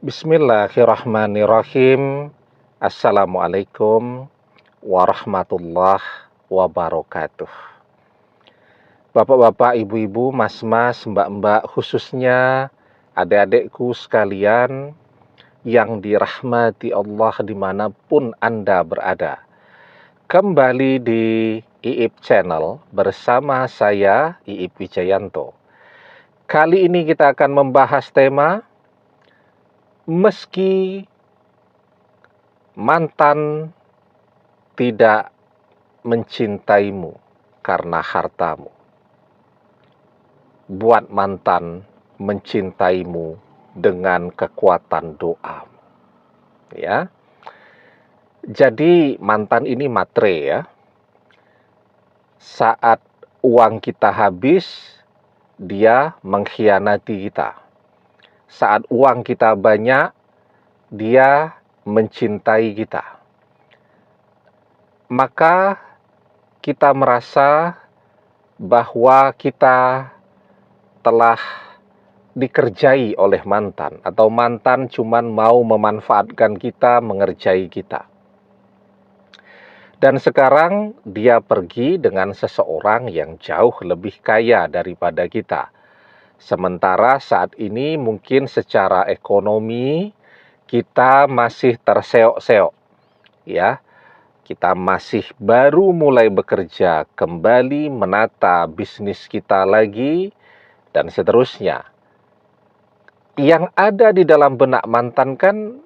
Bismillahirrahmanirrahim. Assalamualaikum warahmatullahi wabarakatuh. Bapak-bapak, ibu-ibu, mas-mas, mbak-mbak, khususnya adik-adikku sekalian yang dirahmati Allah dimanapun Anda berada. Kembali di IIP Channel bersama saya, IIP Wijayanto. Kali ini kita akan membahas tema meski mantan tidak mencintaimu karena hartamu, buat mantan mencintaimu dengan kekuatan doamu. Ya. Jadi mantan ini matre ya. Saat uang kita habis, dia mengkhianati kita. Saat uang kita banyak, dia mencintai kita. Maka kita merasa bahwa kita telah dikerjai oleh mantan, atau mantan cuman mau memanfaatkan kita, mengerjai kita. Dan sekarang dia pergi dengan seseorang yang jauh lebih kaya daripada kita. Sementara saat ini mungkin secara ekonomi kita masih terseok-seok, ya. Kita masih baru mulai bekerja, kembali menata bisnis kita lagi, dan seterusnya. Yang ada di dalam benak mantan kan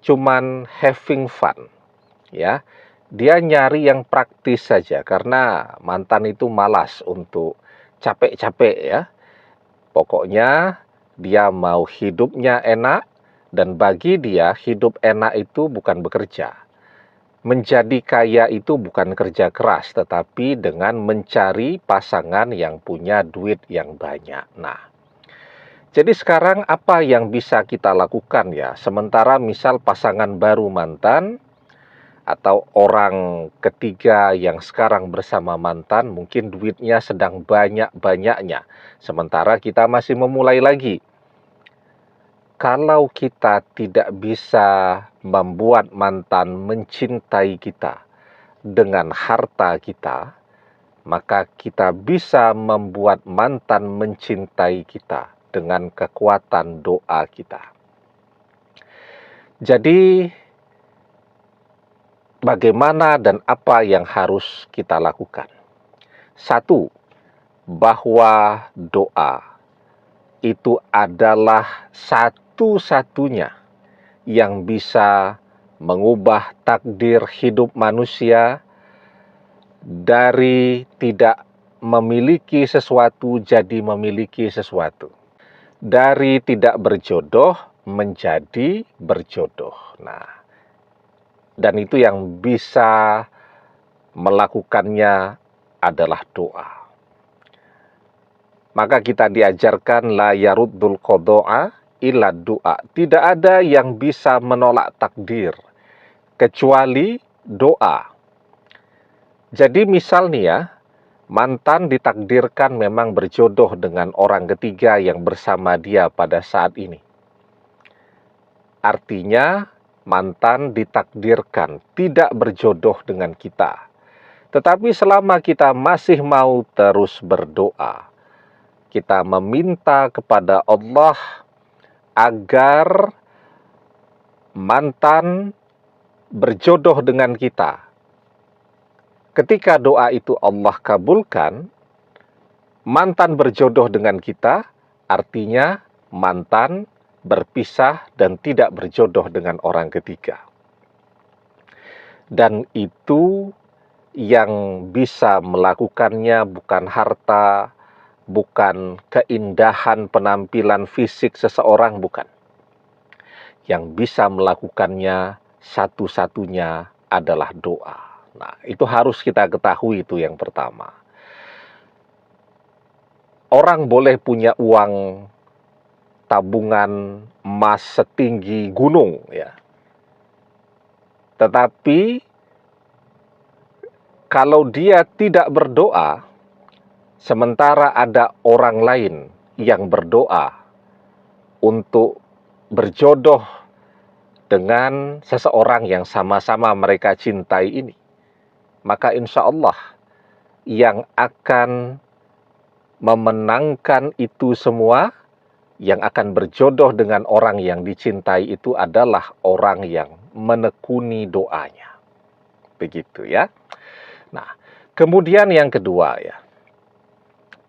cuman having fun, ya. Dia nyari yang praktis saja, karena mantan itu malas untuk capek-capek ya. Pokoknya dia mau hidupnya enak, dan bagi dia hidup enak itu bukan bekerja. Menjadi kaya itu bukan kerja keras, tetapi dengan mencari pasangan yang punya duit yang banyak. Nah, jadi sekarang apa yang bisa kita lakukan ya? Sementara misal pasangan baru mantan, atau orang ketiga yang sekarang bersama mantan, mungkin duitnya sedang banyak-banyaknya, sementara kita masih memulai lagi. Kalau kita tidak bisa membuat mantan mencintai kita dengan harta kita, maka kita bisa membuat mantan mencintai kita dengan kekuatan doa kita. Jadi, bagaimana dan apa yang harus kita lakukan? Satu, bahwa doa itu adalah satu-satunya yang bisa mengubah takdir hidup manusia dari tidak memiliki sesuatu jadi memiliki sesuatu. Dari tidak berjodoh menjadi berjodoh. Nah, dan itu yang bisa melakukannya adalah doa. Maka kita diajarkan la yaruddul qada'a illa doa. Tidak ada yang bisa menolak takdir kecuali doa. Jadi misal nih ya, mantan ditakdirkan memang berjodoh dengan orang ketiga yang bersama dia pada saat ini. Artinya mantan ditakdirkan tidak berjodoh dengan kita. Tetapi selama kita masih mau terus berdoa, kita meminta kepada Allah agar mantan berjodoh dengan kita. Ketika doa itu Allah kabulkan, mantan berjodoh dengan kita, artinya mantan berpisah dan tidak berjodoh dengan orang ketiga. Dan itu yang bisa melakukannya bukan harta, bukan keindahan penampilan fisik seseorang, bukan. Yang bisa melakukannya satu-satunya adalah doa. Nah, itu harus kita ketahui, itu yang pertama. Orang boleh punya uang tabungan emas setinggi gunung ya. Tetapi kalau dia tidak berdoa, sementara ada orang lain yang berdoa untuk berjodoh dengan seseorang yang sama-sama mereka cintai ini, maka insya Allah yang akan memenangkan itu semua, yang akan berjodoh dengan orang yang dicintai itu adalah orang yang menekuni doanya. Begitu ya. Nah, kemudian yang kedua ya,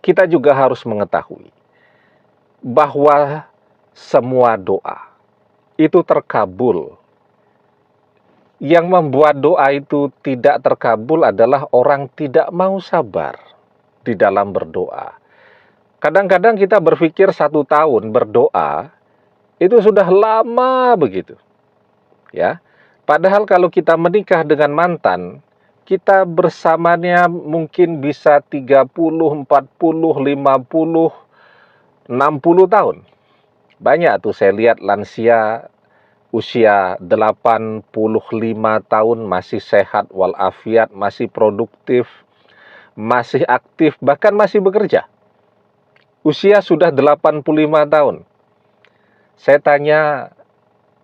kita juga harus mengetahui bahwa semua doa itu terkabul. Yang membuat doa itu tidak terkabul adalah orang tidak mau sabar di dalam berdoa. Kadang-kadang kita berpikir 1 tahun berdoa itu sudah lama begitu, ya. Padahal kalau kita menikah dengan mantan, kita bersamanya mungkin bisa 30, 40, 50, 60 tahun. Banyak tuh saya lihat lansia usia 85 tahun masih sehat walafiat, masih produktif, masih aktif, bahkan masih bekerja. Usia sudah 85 tahun. Saya tanya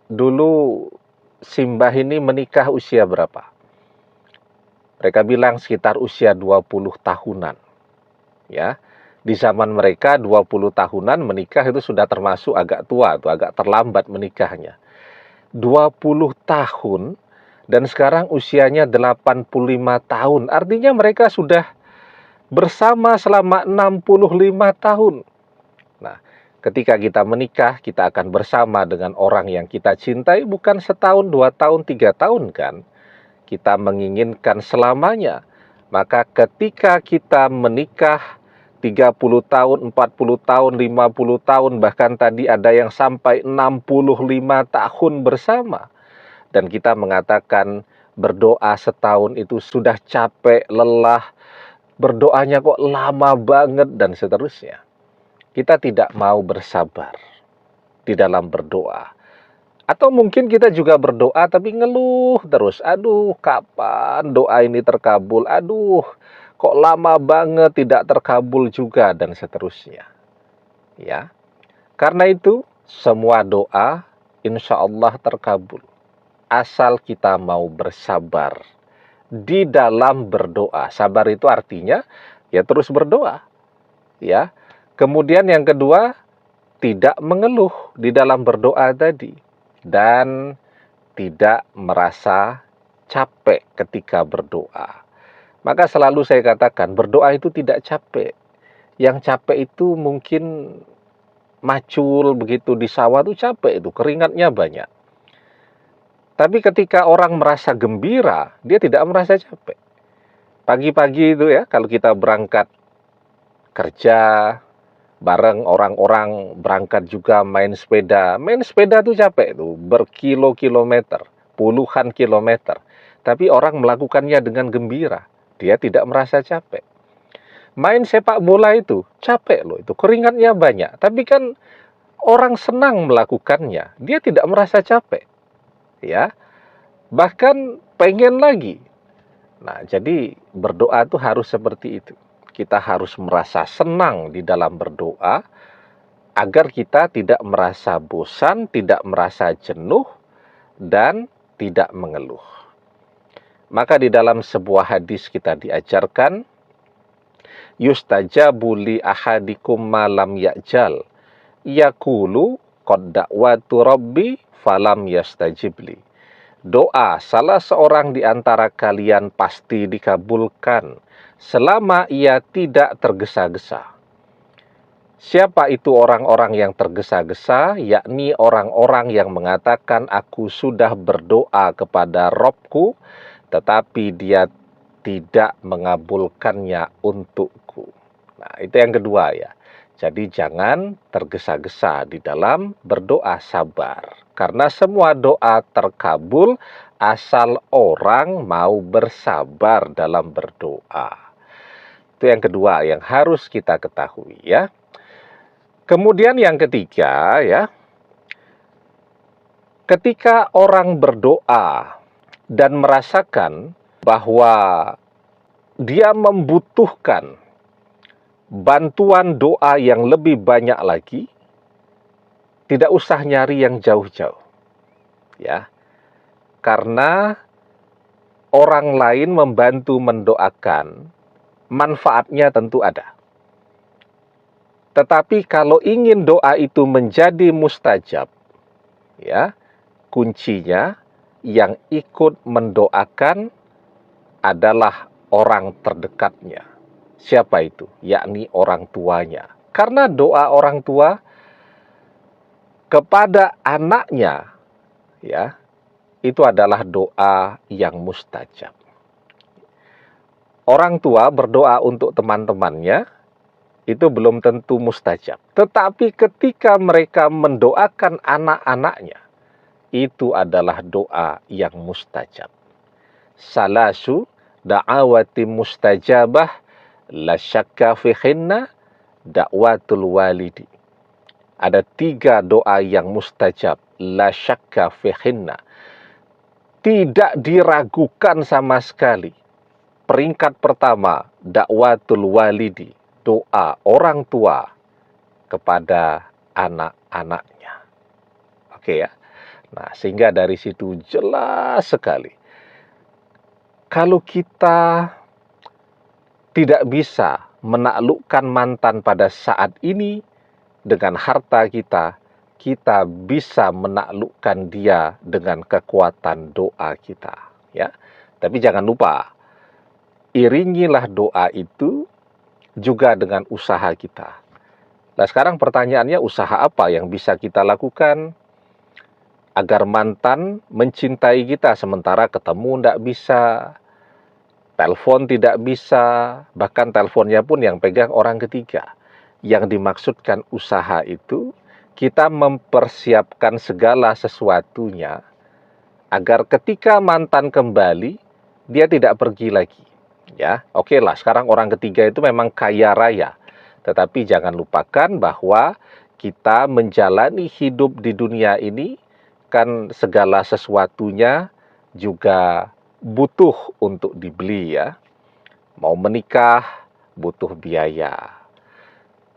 dulu, Simbah ini menikah usia berapa? Mereka bilang sekitar usia 20 tahunan. Ya. Di zaman mereka 20 tahunan menikah itu sudah termasuk agak tua, tuh agak terlambat menikahnya. 20 tahun dan sekarang usianya 85 tahun. Artinya mereka sudah bersama selama 65 tahun. Nah, ketika kita menikah, kita akan bersama dengan orang yang kita cintai bukan setahun, 2 tahun, 3 tahun kan. Kita menginginkan selamanya. Maka ketika kita menikah 30 tahun, 40 tahun, 50 tahun, bahkan tadi ada yang sampai 65 tahun bersama. Dan kita mengatakan berdoa setahun itu sudah capek, lelah, berdoanya kok lama banget, dan seterusnya. Kita tidak mau bersabar di dalam berdoa. Atau mungkin kita juga berdoa tapi ngeluh terus. Aduh, kapan doa ini terkabul? Aduh, kok lama banget tidak terkabul juga, dan seterusnya. Ya. Karena itu, semua doa insya Allah terkabul. Asal kita mau bersabar di dalam berdoa. Sabar itu artinya ya terus berdoa. Ya. Kemudian yang kedua, tidak mengeluh di dalam berdoa tadi dan tidak merasa capek ketika berdoa. Maka selalu saya katakan berdoa itu tidak capek. Yang capek itu mungkin macul begitu di sawah itu capek, itu keringatnya banyak. Tapi ketika orang merasa gembira, dia tidak merasa capek. Pagi-pagi itu ya, kalau kita berangkat kerja, bareng orang-orang berangkat juga main sepeda. Main sepeda tuh capek tuh, berkilo-kilometer, puluhan kilometer. Tapi orang melakukannya dengan gembira. Dia tidak merasa capek. Main sepak bola itu capek loh, itu keringatnya banyak. Tapi kan orang senang melakukannya, dia tidak merasa capek. Ya, bahkan pengen lagi. Nah, jadi berdoa itu harus seperti itu. Kita harus merasa senang di dalam berdoa agar kita tidak merasa bosan, tidak merasa jenuh, dan tidak mengeluh. Maka di dalam sebuah hadis kita diajarkan, yustajabu li ahadikum malam ya'jal, yaqulu qad da'watu rabbi falam yastajibli. Doa salah seorang di antara kalian pasti dikabulkan selama ia tidak tergesa-gesa. Siapa itu orang-orang yang tergesa-gesa? Yakni orang-orang yang mengatakan aku sudah berdoa kepada Robku, tetapi dia tidak mengabulkannya untukku. Nah, itu yang kedua ya. Jadi jangan tergesa-gesa di dalam berdoa, sabar. Karena semua doa terkabul asal orang mau bersabar dalam berdoa. Itu yang kedua yang harus kita ketahui ya. Kemudian yang ketiga ya, ketika orang berdoa dan merasakan bahwa dia membutuhkan bantuan doa yang lebih banyak lagi, tidak usah nyari yang jauh-jauh. ya. Karena orang lain membantu mendoakan, manfaatnya tentu ada. Tetapi kalau ingin doa itu menjadi mustajab, ya, kuncinya yang ikut mendoakan adalah orang terdekatnya. Siapa itu? Yakni orang tuanya. Karena doa orang tua kepada anaknya, ya, itu adalah doa yang mustajab. Orang tua berdoa untuk teman-temannya, itu belum tentu mustajab. Tetapi ketika mereka mendoakan anak-anaknya, itu adalah doa yang mustajab. Salasu da'awati mustajabah la syakka fihinna da'watul walidi. Ada 3 doa yang mustajab, la syakka fihinna. Tidak diragukan sama sekali. Peringkat pertama, da'watul walidi, doa orang tua kepada anak-anaknya. Oke ya. Nah, sehingga dari situ jelas sekali. Kalau kita tidak bisa menaklukkan mantan pada saat ini dengan harta kita, kita bisa menaklukkan dia dengan kekuatan doa kita, ya. Tapi jangan lupa, iringilah doa itu juga dengan usaha kita. Nah, sekarang pertanyaannya, usaha apa yang bisa kita lakukan agar mantan mencintai kita sementara ketemu tidak bisa, telepon tidak bisa, bahkan teleponnya pun yang pegang orang ketiga. Yang dimaksudkan usaha itu, kita mempersiapkan segala sesuatunya agar ketika mantan kembali, dia tidak pergi lagi. Ya, oke lah, sekarang orang ketiga itu memang kaya raya. Tetapi jangan lupakan bahwa kita menjalani hidup di dunia ini, kan segala sesuatunya juga butuh untuk dibeli, ya. Mau menikah, butuh biaya.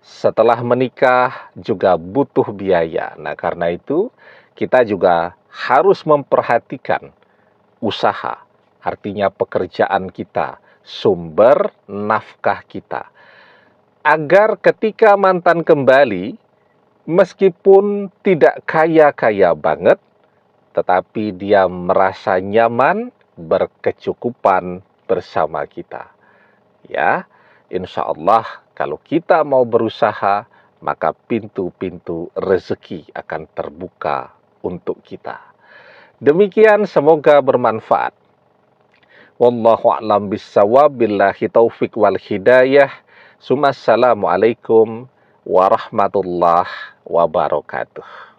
Setelah menikah juga butuh biaya. Nah, karena itu kita juga harus memperhatikan usaha, artinya pekerjaan kita, sumber nafkah kita. Agar ketika mantan kembali, meskipun tidak kaya-kaya banget, tetapi dia merasa nyaman, berkecukupan bersama kita. Ya, insya Allah kalau kita mau berusaha, maka pintu-pintu rezeki akan terbuka untuk kita. Demikian, semoga bermanfaat. Wallahu a'lam bissawab, billahi taufik wal hidayah. Assalamualaikum warahmatullahi wabarakatuh.